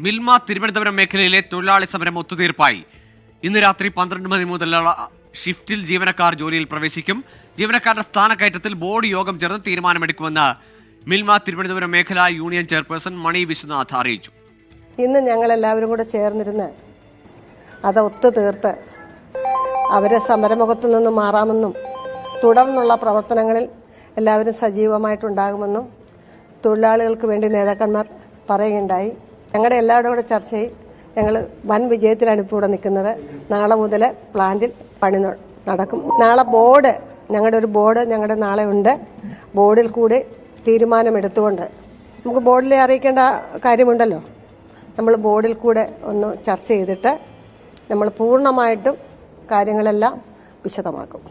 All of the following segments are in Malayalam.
മിൽമ തിരുവനന്തപുരം മേഖലയിലെ തൊഴിലാളി സമരം ഒത്തുതീർപ്പായി. ഇന്ന് രാത്രി 12 മണി മുതലുള്ള ഷിഫ്റ്റിൽ ജീവനക്കാർ ജോലിയിൽ പ്രവേശിക്കും. ജീവനക്കാരുടെ സ്ഥാനക്കയറ്റത്തിൽ ബോർഡ് യോഗം ചേർന്ന് തീരുമാനമെടുക്കുമെന്ന് മിൽമ തിരുവനന്തപുരം മേഖലാ യൂണിയൻ ചെയർപേഴ്സൺ മണി വിശ്വനാഥ് അറിയിച്ചു. ഇന്ന് ഞങ്ങളെല്ലാവരും കൂടെ ചേർന്നിരുന്ന് അത് ഒത്തുതീർത്ത് അവരെ സമരമുഖത്തു നിന്ന് മാറാമെന്നും തുടർന്നുള്ള പ്രവർത്തനങ്ങളിൽ എല്ലാവരും സജീവമായിട്ടുണ്ടാകുമെന്നും തൊഴിലാളികൾക്ക് വേണ്ടി നേതാക്കന്മാർ പറയുകയുണ്ടായി. ഞങ്ങളുടെ എല്ലാവരുടെ കൂടെ ചർച്ചയിൽ ഞങ്ങൾ വൻ വിജയത്തിലാണ് ഇപ്പോൾ ഇവിടെ നിൽക്കുന്നത്. നാളെ മുതൽ പ്ലാന്റിൽ പണി നടക്കും. നാളെ ബോർഡ്, ഞങ്ങളുടെ ഒരു ബോർഡ് ഞങ്ങളുടെ നാളെ ഉണ്ട്. ബോർഡിൽ കൂടി തീരുമാനമെടുത്തുകൊണ്ട് നമുക്ക് ബോർഡിലെ അറിയിക്കേണ്ട കാര്യമുണ്ടല്ലോ, നമ്മൾ ബോർഡിൽ കൂടെ ഒന്ന് ചർച്ച ചെയ്തിട്ട് നമ്മൾ പൂർണ്ണമായിട്ടും കാര്യങ്ങളെല്ലാം വിശദമാക്കും.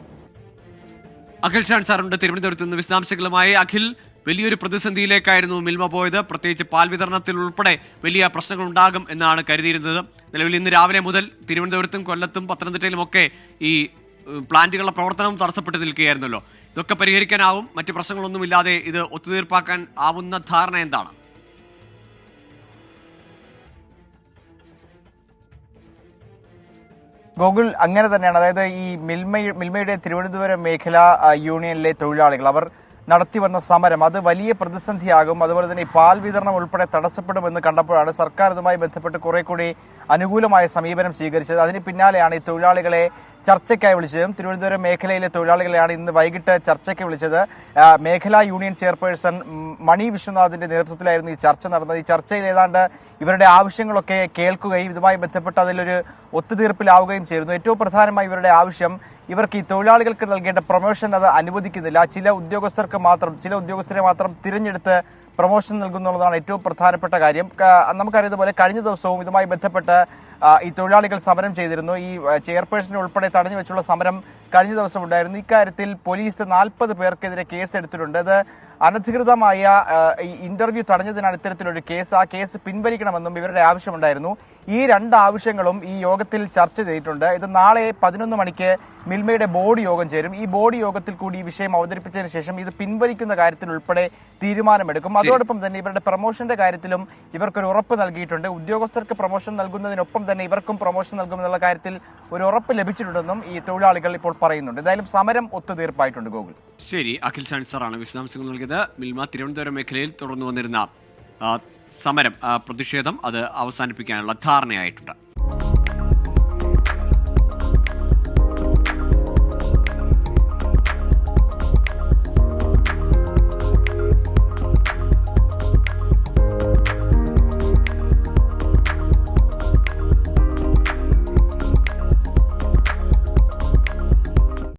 അഖിൽ ഷാൻ സാറുണ്ട് തിരുവനന്തപുരത്ത് നിന്ന് വിശദാംശങ്ങളുമായി. അഖിൽ, വലിയൊരു പ്രതിസന്ധിയിലേക്കായിരുന്നു മിൽമ പോയത്. പ്രത്യേകിച്ച് പാൽ വിതരണത്തിൽ ഉൾപ്പെടെ വലിയ പ്രശ്നങ്ങൾ ഉണ്ടാകും എന്നാണ് കരുതിയിരുന്നത്. നിലവിൽ ഇന്ന് രാവിലെ മുതൽ തിരുവനന്തപുരത്തും കൊല്ലത്തും പത്തനംതിട്ടയിലുമൊക്കെ ഈ പ്ലാന്റുകളുടെ പ്രവർത്തനവും തടസ്സപ്പെട്ട് നിൽക്കുകയായിരുന്നല്ലോ. ഇതൊക്കെ പരിഹരിക്കാനാവും? മറ്റ് പ്രശ്നങ്ങളൊന്നുമില്ലാതെ ഇത് ഒത്തുതീർപ്പാക്കാൻ ആവുന്ന ധാരണ എന്താണ്? ഗോകുൽ, അങ്ങനെ തന്നെയാണ്. അതായത് ഈ മിൽമയുടെ തിരുവനന്തപുരം മേഖലാ യൂണിയനിലെ തൊഴിലാളികൾ അവർ നടത്തി വന്ന സമരം അത് വലിയ പ്രതിസന്ധിയാകും. അതുപോലെ തന്നെ ഈ പാൽ വിതരണം ഉൾപ്പെടെ തടസ്സപ്പെടുമെന്ന് കണ്ടപ്പോഴാണ് സർക്കാർ ഇതുമായി ബന്ധപ്പെട്ട് കുറെ കൂടി അനുകൂലമായ സമീപനം സ്വീകരിച്ചത്. അതിന് പിന്നാലെയാണ് ഈ തൊഴിലാളികളെ ചർച്ചയ്ക്കായി വിളിച്ചതും. തിരുവനന്തപുരം മേഖലയിലെ തൊഴിലാളികളെയാണ് ഇന്ന് വൈകിട്ട് ചർച്ചയ്ക്ക് വിളിച്ചത്. മേഖലാ യൂണിയൻ ചെയർപേഴ്സൺ മണി വിശ്വനാഥിന്റെ നേതൃത്വത്തിലായിരുന്നു ഈ ചർച്ച നടന്നത്. ഈ ചർച്ചയിൽ ഏതാണ്ട് ഇവരുടെ ആവശ്യങ്ങളൊക്കെ കേൾക്കുകയും ഇതുമായി ബന്ധപ്പെട്ട് അതിലൊരു ഒത്തുതീർപ്പിലാവുകയും ചെയ്യുന്നു. ഏറ്റവും പ്രധാനമായി ഇവരുടെ ആവശ്യം, ഇവർക്ക് ഈ തൊഴിലാളികൾക്ക് നൽകേണ്ട പ്രൊമോഷൻ അത് അനുവദിക്കുന്നില്ല. ചില ഉദ്യോഗസ്ഥരെ മാത്രം തിരഞ്ഞെടുത്ത് പ്രൊമോഷൻ നൽകുന്നുള്ളതാണ് ഏറ്റവും പ്രധാനപ്പെട്ട കാര്യം. നമുക്കറിയാതുപോലെ കഴിഞ്ഞ ദിവസവും ഇതുമായി ബന്ധപ്പെട്ട് ഈ തൊഴിലാളികൾ സമരം ചെയ്തിരുന്നു. ഈ ചെയർപേഴ്സണെ ഉൾപ്പെടെ തടഞ്ഞു വെച്ചുള്ള സമരം കഴിഞ്ഞ ദിവസം ഉണ്ടായിരുന്നു. ഇക്കാര്യത്തിൽ പോലീസ് 40 പേർക്കെതിരെ കേസ് എടുത്തിട്ടുണ്ട്. അത് അനധികൃതമായ ഇന്റർവ്യൂ തടഞ്ഞതിനാണ് ഇത്തരത്തിലൊരു കേസ്. ആ കേസ് പിൻവലിക്കണമെന്നും ഇവരുടെ ആവശ്യമുണ്ടായിരുന്നു. ഈ രണ്ട് ആവശ്യങ്ങളും ഈ യോഗത്തിൽ ചർച്ച ചെയ്തിട്ടുണ്ട്. ഇത് നാളെ 11 മണിക്ക് മിൽമയുടെ ബോർഡ് യോഗം ചേരും. ഈ ബോർഡ് യോഗത്തിൽ കൂടി ഈ വിഷയം അവതരിപ്പിച്ചതിന് ശേഷം ഇത് പിൻവലിക്കുന്ന കാര്യത്തിൽ ഉൾപ്പെടെ തീരുമാനമെടുക്കും. അതോടൊപ്പം തന്നെ ഇവരുടെ പ്രൊമോഷന്റെ കാര്യത്തിലും ഇവർക്കൊരു ഉറപ്പ് നൽകിയിട്ടുണ്ട്. ഉദ്യോഗസ്ഥർക്ക് പ്രൊമോഷൻ നൽകുന്നതിനൊപ്പം തന്നെ ഇവർക്കും പ്രൊമോഷൻ നൽകുമെന്നുള്ള കാര്യത്തിൽ ഒരു ഉറപ്പ് ലഭിച്ചിട്ടുണ്ടെന്നും ഈ തൊഴിലാളികൾ ഇപ്പോൾ പറയുന്നുണ്ട്. എന്തായാലും സമരം ഒത്തുതീർപ്പായിട്ടുണ്ട്. ഗോകുൽ, ശരി. അഖിൽ ഷാൻ സാറാണ് വിശദാംശങ്ങൾ നൽകിയത്. മിൽമ തിരുവനന്തപുരം മേഖലയിൽ തുടർന്നു വന്നിരുന്ന സമരം പ്രതിഷേധം അത് അവസാനിപ്പിക്കാനുള്ള ധാരണയായിട്ടുണ്ട്.